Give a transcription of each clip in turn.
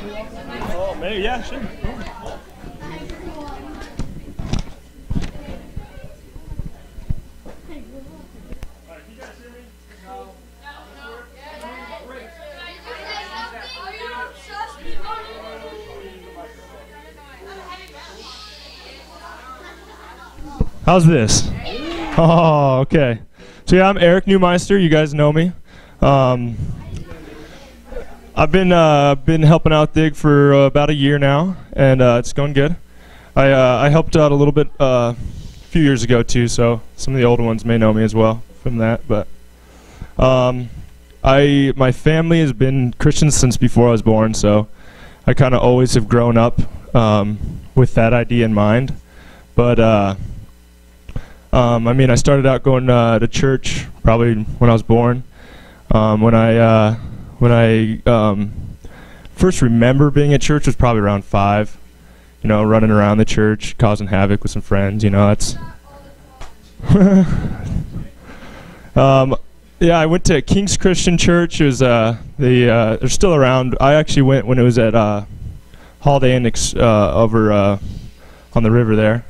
Oh, maybe, yeah, sure. How's this? Oh, okay. So yeah, I'm Eric Neumeister. You guys know me. I've been helping out Dig for about a year now, and it's going good. I helped out a little bit a few years ago too, so some of the older ones may know me as well from that. But my family has been Christians since before I was born, so I kind of always have grown up with that idea in mind. But I mean, I started out going to church probably when I was born. When I first remember being at church was probably around 5. You know, running around the church, causing havoc with some friends. You know, that's. Yeah, I went to King's Christian Church. It was they're still around. I actually went when it was at Holiday Inn over on the river there.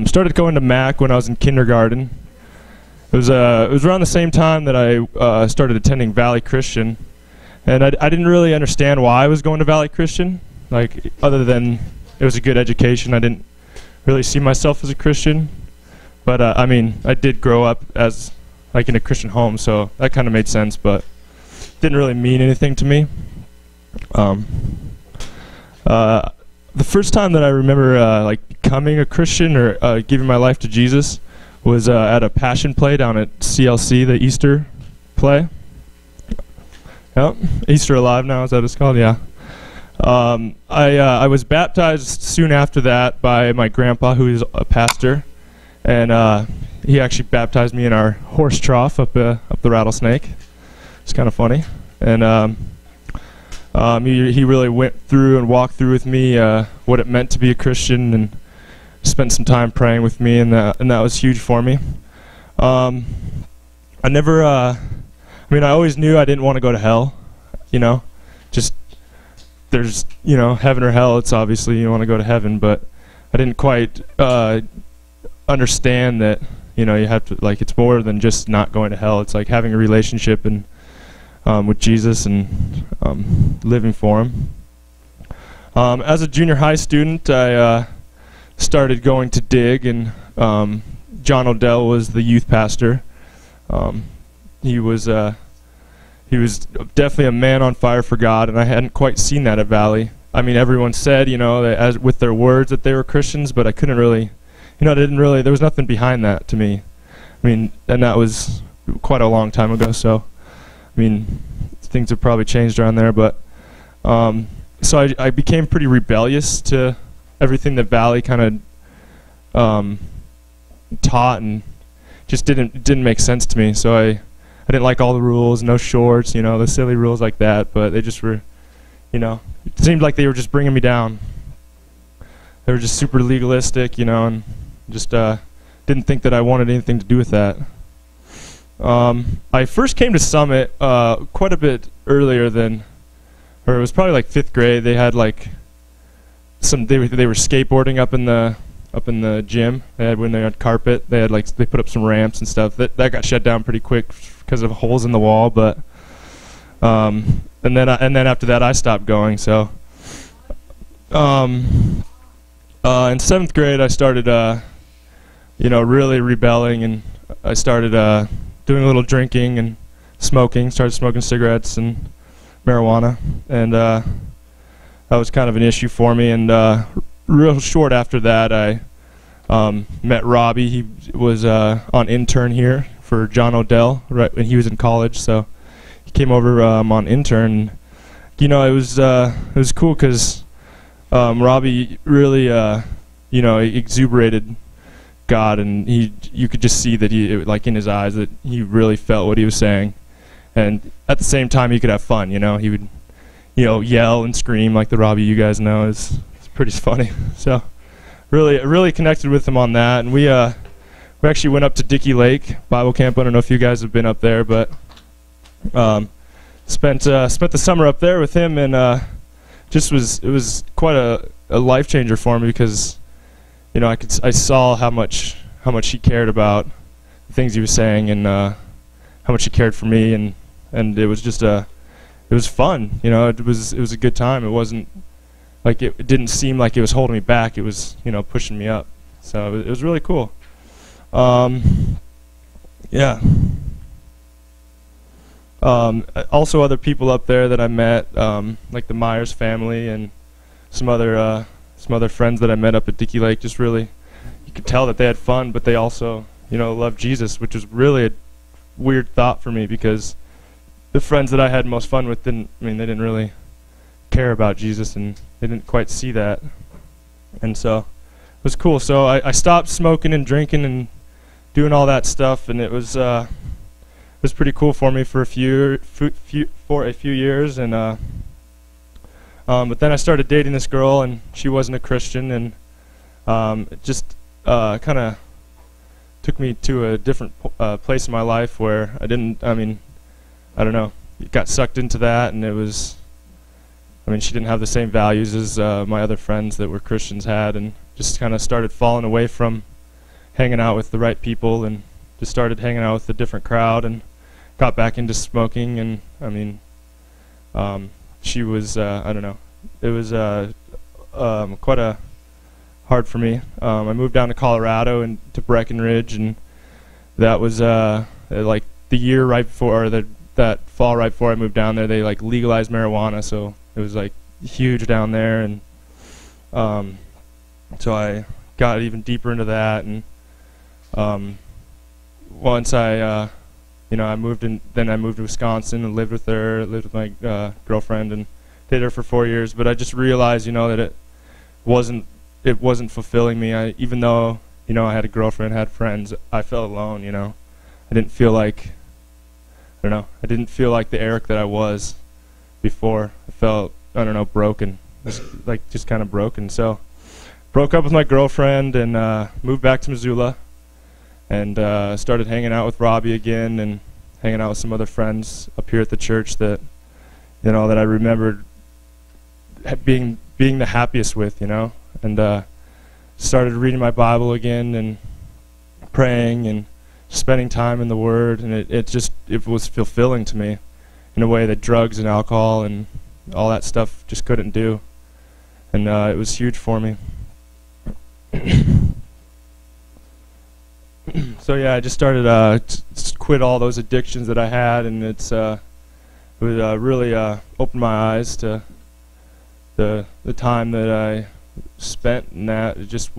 Started going to Mac when I was in kindergarten. It was around the same time that I started attending Valley Christian, and I didn't really understand why I was going to Valley Christian. Like, other than it was a good education, I didn't really see myself as a Christian. But I mean, I did grow up as like in a Christian home, so that kind of made sense. But didn't really mean anything to me. The first time that I remember like becoming a Christian or giving my life to Jesus was at a Passion play down at CLC, the Easter play. Yep, Easter Alive now, is that what it's called? Yeah. I was baptized soon after that by my grandpa, who is a pastor, and he actually baptized me in our horse trough up the Rattlesnake. It's kind of funny, and he really went through and walked through with me what it meant to be a Christian, and spent some time praying with me, and that was huge for me. I mean, I always knew I didn't want to go to hell, you know, just there's, you know, heaven or hell. It's obviously you want to go to heaven, but I didn't quite understand that, you know, you have to, like, it's more than just not going to hell. It's like having a relationship and with Jesus and living for him. As a junior high student, I started going to Dig, and John Odell was the youth pastor. He was definitely a man on fire for God, and I hadn't quite seen that at Valley. I mean, everyone said, you know, that as with their words that they were Christians, but I couldn't really, you know, there was nothing behind that to me. I mean, and that was quite a long time ago, so, I mean, things have probably changed around there, but, so I became pretty rebellious to everything that Valley kind of taught, and just didn't make sense to me. So I didn't like all the rules, no shorts, you know, the silly rules like that. But they just were, you know, it seemed like they were just bringing me down. They were just super legalistic, you know, and just didn't think that I wanted anything to do with that. I first came to Summit quite a bit earlier than, or it was probably like 5th grade. They had like they were skateboarding up in the gym. They had, when they had carpet, they put up some ramps and stuff. That got shut down pretty quick because of holes in the wall. But and then after that I stopped going. So in 7th grade I started you know, really rebelling, and I started doing a little drinking and smoking. Started smoking cigarettes and marijuana, and that was kind of an issue for me. And real short after that, I met Robbie. He was on intern here for John Odell right when he was in college, so he came over on intern. You know, it was cool because Robbie really you know, exuberated God, and you could just see that like in his eyes, that he really felt what he was saying. And at the same time, he could have fun, you know. He would, you know, yell and scream like the Robbie you guys know. It's pretty funny. So really connected with him on that. And we actually went up to Dickey Lake Bible Camp. I don't know if you guys have been up there, but spent the summer up there with him, and it was quite a life changer for me, because I saw how much he cared about the things he was saying, and how much he cared for me, and it was just it was fun. It was a good time. It wasn't like it didn't seem like it was holding me back. It was pushing me up. So it was really cool. Yeah. Also other people up there that I met, like the Myers family and some other friends that I met up at Dickey Lake. Just really, you could tell that they had fun, but they also loved Jesus, which was really a weird thought for me, because the friends that I had most fun with they didn't really care about Jesus, and they didn't quite see that. And so it was cool. So I stopped smoking and drinking and doing all that stuff, and it was pretty cool for me for a few years, and but then I started dating this girl, and she wasn't a Christian, and it just kind of took me to a different place in my life where I don't know, got sucked into that, and it was, she didn't have the same values as my other friends that were Christians had, and just kind of started falling away from hanging out with the right people, and just started hanging out with a different crowd, and got back into smoking. And she was I don't know, it was quite hard for me. I moved down to Colorado and to Breckenridge, and that was like the year right before, or that fall right before I moved down there, they like legalized marijuana, so it was like huge down there, and so I got even deeper into that, and once I moved to Wisconsin and lived with my girlfriend, and dated her for 4 years. But I just realized, that it wasn't fulfilling me. Even though, I had a girlfriend, had friends, I felt alone. I didn't feel like, I didn't feel like the Eric that I was before. I felt, broken, just kind of broken. So broke up with my girlfriend and moved back to Missoula, and started hanging out with Robbie again, and hanging out with some other friends up here at the church that that I remembered being the happiest with, and started reading my Bible again, and praying, and spending time in the Word, and it was fulfilling to me in a way that drugs and alcohol and all that stuff just couldn't do, and it was huge for me. So yeah, I just started to quit all those addictions that I had, and it really opened my eyes to the time that I spent in that. It just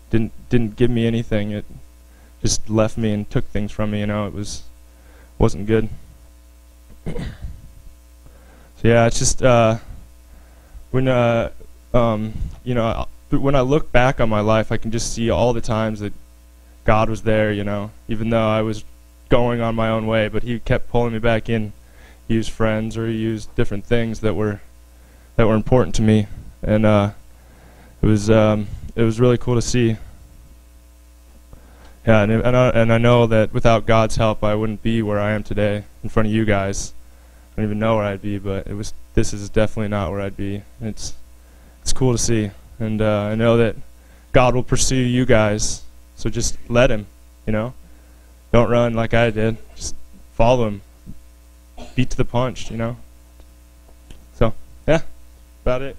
didn't give me anything. It just left me and took things from me. It wasn't good. So yeah, it's just when I look back on my life, I can just see all the times that God was there, even though I was going on my own way, but He kept pulling me back in. He used friends, or He used different things that were important to me, and it was really cool to see. Yeah, and I know that without God's help, I wouldn't be where I am today in front of you guys. I don't even know where I'd be, but this is definitely not where I'd be. It's cool to see, and I know that God will pursue you guys. So just let Him, Don't run like I did. Just follow Him. Beat to the punch, So, yeah, about it.